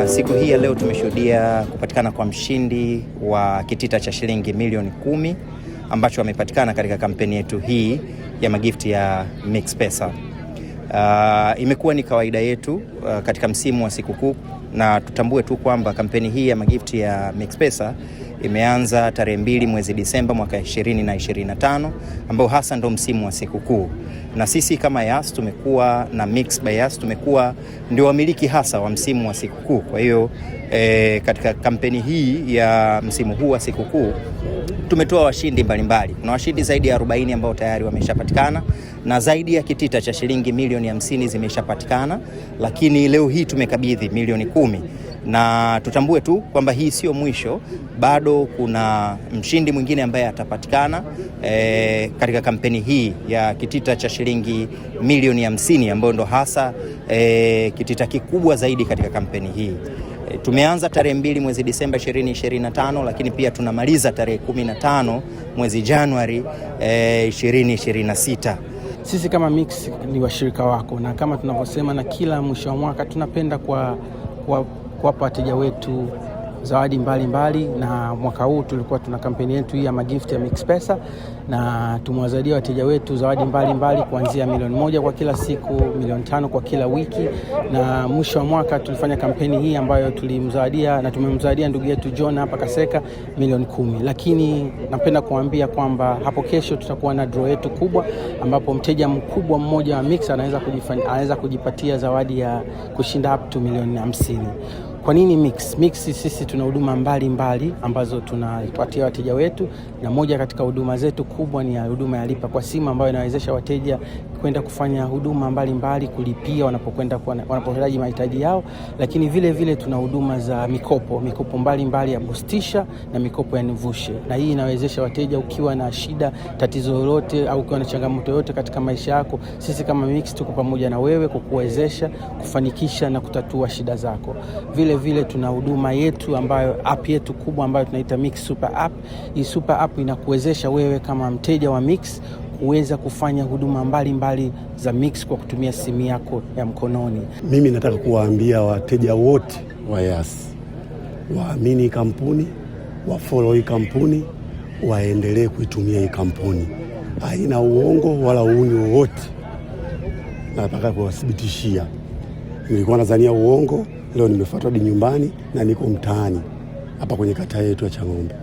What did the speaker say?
Siku hii ya leo tumeshuhudia kupatikana kwa mshindi wa kitita cha shilingi milioni 10 ambacho amepatikana katika kampeni yetu hii ya magifti ya MixPesa. Imekuwa ni kawaida yetu katika msimu wa sikukuu, na tutambue tu kwamba kampeni hii ya magifti ya MixPesa imeanza tarehe 2 mwezi Disemba mwaka 2025, ambao hasa ndo msimu wa sikukuu. Na sisi kama Yas tumekuwa na Mix by Yas, tumekuwa ndio wamiliki hasa wa msimu wa sikukuu. Kwa hiyo katika kampeni hii ya msimu huu wa sikukuu tumetoa washindi mbalimbali. Kuna washindi zaidi ya 40 ambao tayari wameshapatikana, na zaidi ya kitita cha shilingi milioni 50 zimeshapatikana, lakini leo hii tumekabidhi milioni 10. Na tutambue tu kwamba hii sio mwisho, bado kuna mshindi mwingine ambaye atapatikana katika kampeni hii ya kitita cha shilingi milioni 50, ambayo ndo hasa kitita kikubwa zaidi katika kampeni hii. Tumeanza tarehe 2 mwezi Disemba 2025, lakini pia tunamaliza tarehe 15 mwezi Januari 2026. Sisi kama Mix ni washirika wako, na kama tunavyosema, na kila mwisho wa mwaka tunapenda kuwapa wateja wetu zawadi mbalimbali, na mwaka huu tulikuwa tuna kampeni yetu hii ya magifti ya MixPesa, na tumewazadia wateja wetu zawadi mbalimbali kuanzia milioni 1 kwa kila siku, milioni 5 kwa kila wiki, na mwisho wa mwaka tulifanya kampeni hii ambayo tulimzawadia na tumemzawadia ndugu yetu John hapa Kaseka milioni 10. Lakini napenda kuambia kwamba hapo kesho tutakuwa na draw yetu kubwa, ambapo mteja mkubwa mmoja wa Mix anaweza kujipatia zawadi ya kushinda up to milioni 50. Kwa nini Mix? Mix sisi tuna huduma mbalimbali ambazo tunapatia wateja wetu, na moja katika huduma zetu kubwa ni huduma ya lipa kwa simu, ambayo inawezesha wateja kwenda kufanya huduma mbalimbali, kulipia wanapohitaji mahitaji yao. Lakini vile tuna huduma za mikopo mbalimbali ya Bustisha na mikopo ya Nivushe, na hii inawezesha wateja, ukiwa na shida, tatizo lolote, au ukiwa na changamoto yote katika maisha yako, sisi kama Mix tuko pamoja na wewe kukuwezesha kufanikisha na kutatua shida zako. Vile tuna huduma yetu ambayo app yetu kubwa ambayo tunaita Mix Super App. Hii Super App inakuwezesha wewe kama mteja wa Mix kuweza kufanya huduma mbalimbali za Mix kwa kutumia simu yako ya mkononi. Mimi nataka kuwaambia wateja wote wa Yas waamini kampuni, wafollow hii kampuni, waendelee kuitumia hii kampuni. Haina uongo wala uuni wowote. Nataka kuwathibitishia. Nilikuwa nadhania uongo, leo nimefuatwa hadi nyumbani na niko mtaani hapa kwenye kata yetu ya Chang'ombe.